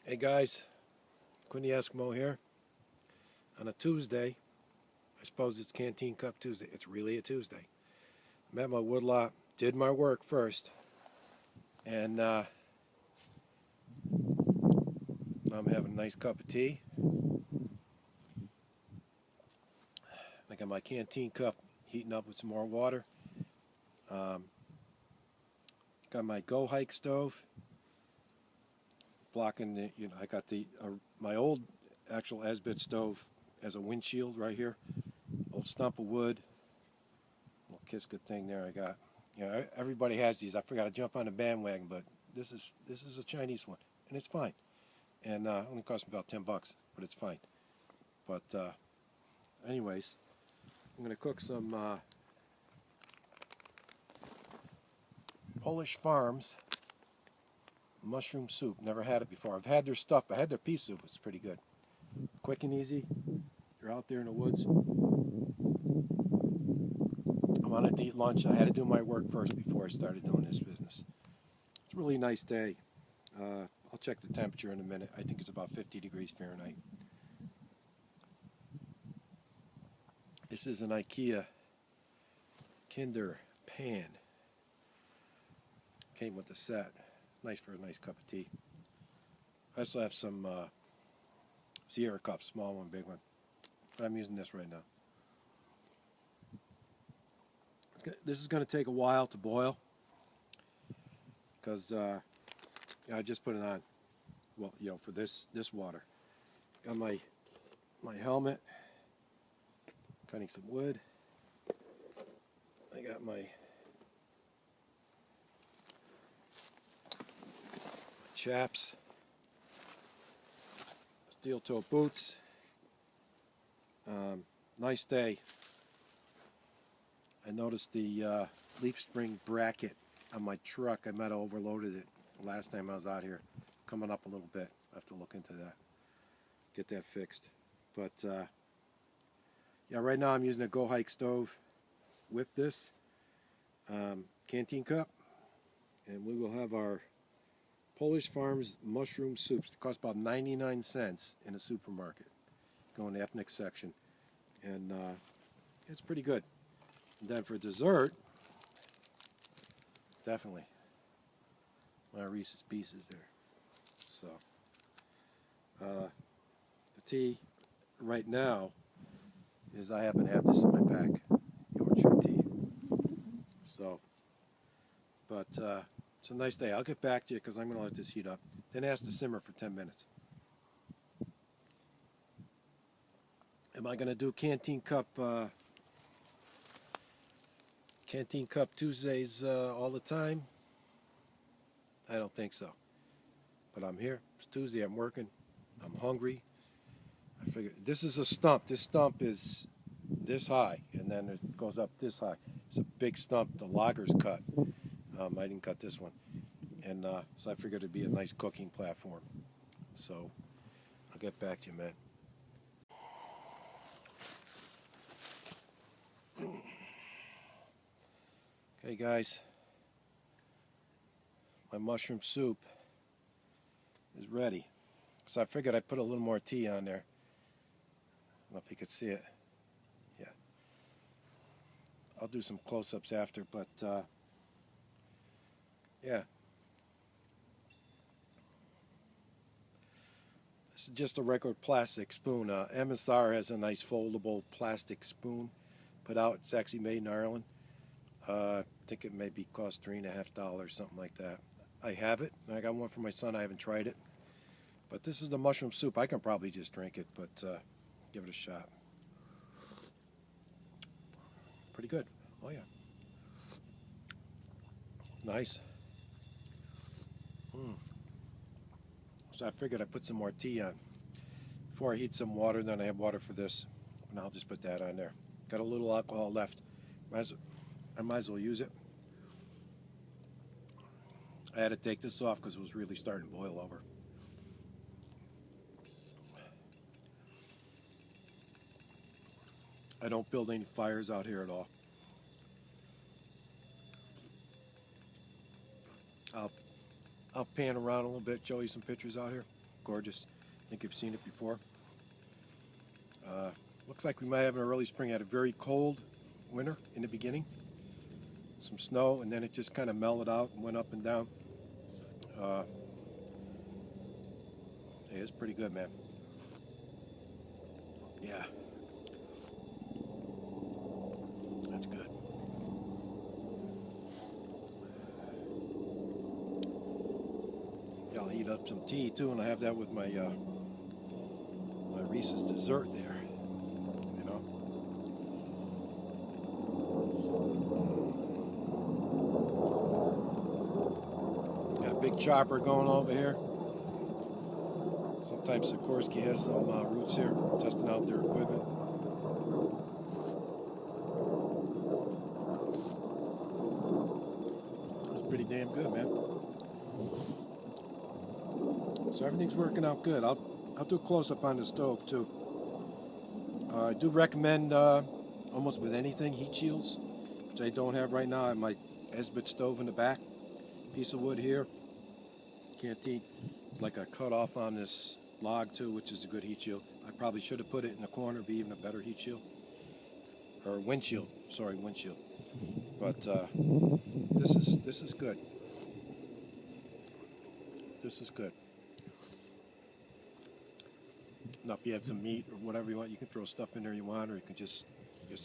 Hey guys, Quinn the Eskimo here. On a Tuesday, I suppose it's Canteen Cup Tuesday. It's really a Tuesday. I'm at my woodlot, did my work first, and I'm having a nice cup of tea. I got my Canteen Cup heating up with some more water. Got my Go Hike stove. Blocking the, I got the my old actual Esbit stove as a windshield right here. Old stump of wood. Little Kiska thing there I got. Everybody has these. I forgot to jump on the bandwagon, but this is a Chinese one, and it's fine. And only cost me about $10, but it's fine. But anyways, I'm gonna cook some Polish Farms mushroom soup. Never had it before. I've had their stuff. I had their pea soup. It's pretty good. Quick and easy. You're out there in the woods. I wanted to eat lunch. I had to do my work first before I started doing this business. It's a really nice day. I'll check the temperature in a minute. I think it's about 50 degrees Fahrenheit. This is an IKEA Kinder pan. Came with the set. Nice for a nice cup of tea. I also have some Sierra cups, small one, big one. But I'm using this right now. This is going to take a while to boil because I just put it on. Well, for this water. Got my helmet, cutting some wood. I got my chaps, steel toe boots. Nice day. I noticed the leaf spring bracket on my truck. I might have overloaded it last time I was out here. Coming up a little bit. I have to look into that. Get that fixed. But yeah, right now I'm using a Go Hike stove with this Canteen Cup, and we will have our Polish Farms mushroom soups. It costs about 99 cents in a supermarket. Go in the ethnic section, and it's pretty good. And then for dessert, definitely my Reese's Pieces there. So the tea right now is I happen to have this in my pack, Yorkshire tea. So, but it's a nice day. I'll get back to you because I'm going to let this heat up. Then ask to simmer for 10 minutes. Am I going to do Canteen Cup Tuesdays all the time? I don't think so. But I'm here. It's Tuesday. I'm working. I'm hungry. I figured this is a stump. This stump is this high, and then it goes up this high. It's a big stump. The loggers cut. I didn't cut this one, and so I figured it'd be a nice cooking platform. So I'll get back to you, man. Okay, guys, my mushroom soup is ready. So I figured I'd put a little more tea on there. I don't know if you could see it. Yeah. I'll do some close-ups after, but yeah. This is just a regular plastic spoon. MSR has a nice foldable plastic spoon put out. It's actually made in Ireland. I think it maybe cost $3.50, something like that. I have it. I got one for my son. I haven't tried it. But this is the mushroom soup. I can probably just drink it, but give it a shot. Pretty good. Oh, yeah. Nice. So I figured I'd put some more tea on. Before I heat some water, then I have water for this. And I'll just put that on there. Got a little alcohol left. I might as well use it. I had to take this off because it was really starting to boil over. I don't build any fires out here at all. I'll pan around a little bit, show you some pictures out here. gorgeous. I think you've seen it before. Looks like we might have an early spring. Had a very cold winter in the beginning, some snow, and then it just kind of mellowed out and went up and down. It is pretty good, man. Yeah, that's good. Yeah, I'll heat up some tea too, and I have that with my my Reese's dessert there. You know. Got a big chopper going over here. Sometimes Sikorsky has some roots here, testing out their equipment. It's pretty damn good, man. So everything's working out good. I'll do a close-up on the stove too. I do recommend almost with anything heat shields, which I don't have right now. I have my Esbit stove in the back, piece of wood here, canteen, like a cut off on this log too, which is a good heat shield. I probably should have put it in the corner, be even a better heat shield, or windshield. Sorry, windshield. But this is good. This is good. Now, if you have some meat or whatever you want, you can throw stuff in there you want, or you can just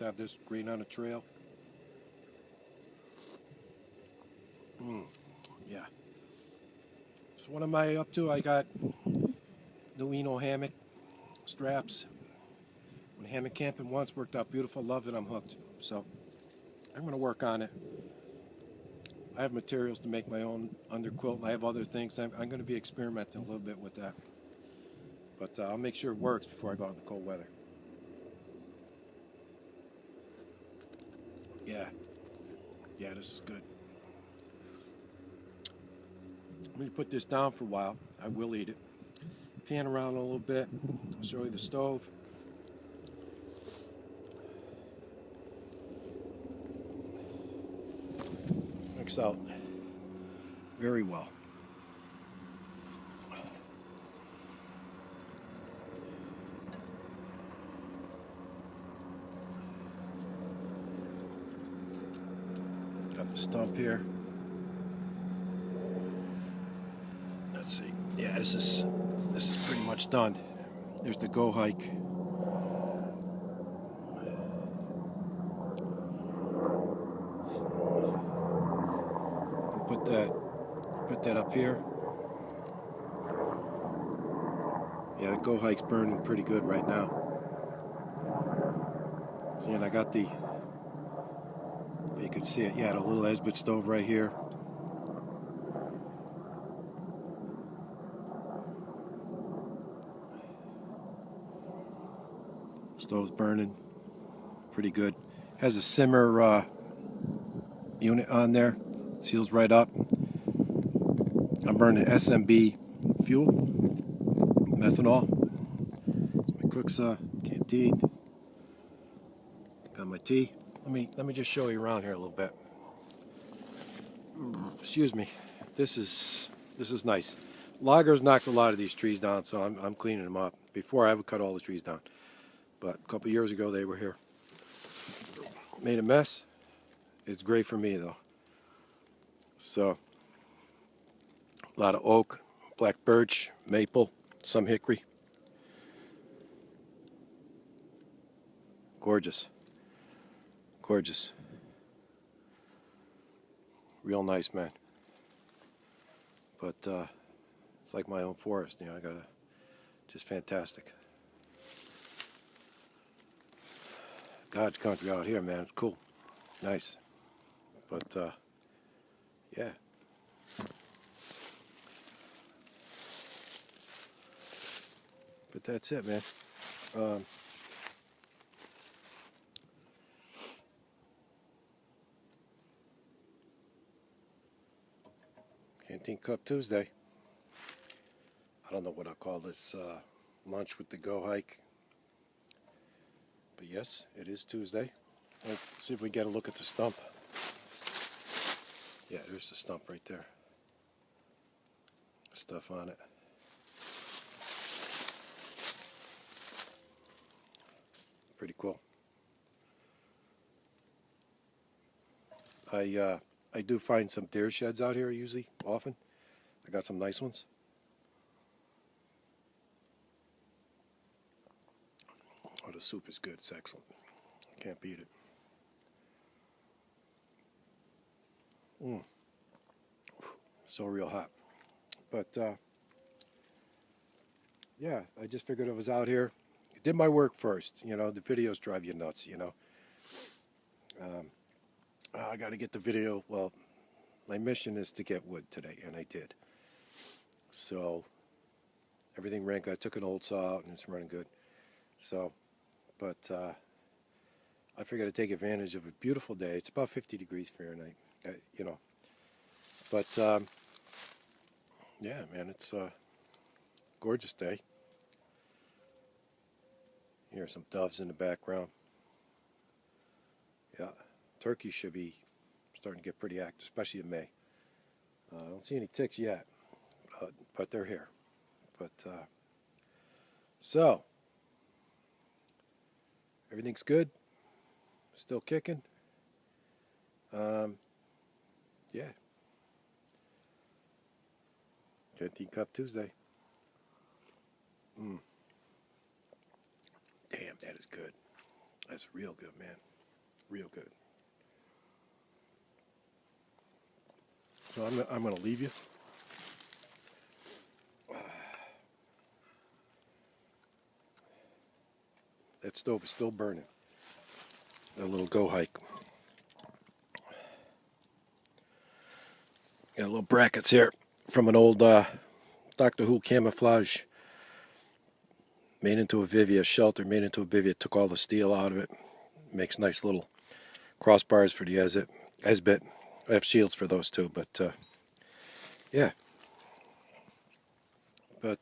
have this green on a trail. Yeah. So what am I up to? I got new Eno hammock straps. Went hammock camping once, worked out beautiful, loved it, I'm hooked. So I'm going to work on it. I have materials to make my own underquilt, and I have other things. I'm going to be experimenting a little bit with that. But I'll make sure it works before I go out in the cold weather. Yeah. Yeah, this is good. I'm going to put this down for a while. I will eat it. Pan around a little bit. I'll show you the stove. Mix out very well. Got the stump here. Let's see. Yeah, this is pretty much done. There's the go hike. Put that up here. Yeah, the go hike's burning pretty good right now. See, and I got the, you can see it, yeah, the little Esbit stove right here. Stove's burning pretty good. Has a simmer unit on there, seals right up. I'm burning SMB fuel, methanol. It's my cook's canteen. Got my tea. Let me just show you around here a little bit. Excuse me. This is nice. Loggers knocked a lot of these trees down, so I'm cleaning them up. Before I would cut all the trees down, but a couple years ago they were here. Made a mess. It's great for me though. So a lot of oak, black birch, maple, some hickory. Gorgeous. Gorgeous. Real nice, man. But it's like my own forest, you know. I got just fantastic. God's country out here, man. It's cool. Nice. But yeah. But that's it, man. Canteen Cup Tuesday. I don't know what I'll call this lunch with the go hike. But yes, it is Tuesday. Let's see if we get a look at the stump. Yeah, there's the stump right there. Stuff on it. Pretty cool. I do find some deer sheds out here usually, often. I got some nice ones. Oh, the soup is good. It's excellent. Can't beat it. So real hot. But, yeah, I just figured I was out here. Did my work first. You know, the videos drive you nuts, you know. I got to get the video. Well, my mission is to get wood today, and I did. So, everything ran good. I took an old saw out, and it's running good. So, but I figured I'd take advantage of a beautiful day. It's about 50 degrees Fahrenheit, you know. But, yeah, man, it's a gorgeous day. Here's some doves in the background. Yeah, turkeys should be starting to get pretty active, especially in May. I don't see any ticks yet, but they're here. But, so, everything's good. Still kicking. Yeah. Canteen Cup Tuesday. Damn, that is good. That's real good, man. Real good. So I'm gonna leave you. That stove is still burning. A little go hike. Got little brackets here from an old Doctor Who camouflage. Made into a bivvy, a shelter made into a bivvy. Took all the steel out of it. Makes nice little crossbars for the Esbit. I have shields for those too, but yeah. But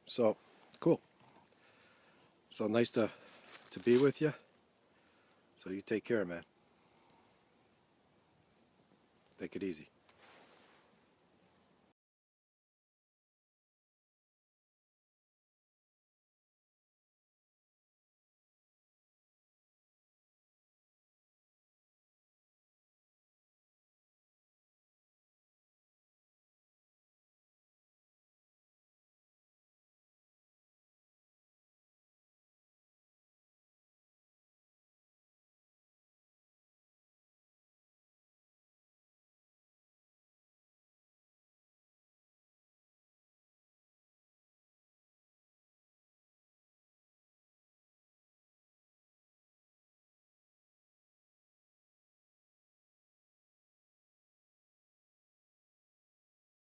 so cool. So nice to be with you. So you take care, man. Take it easy.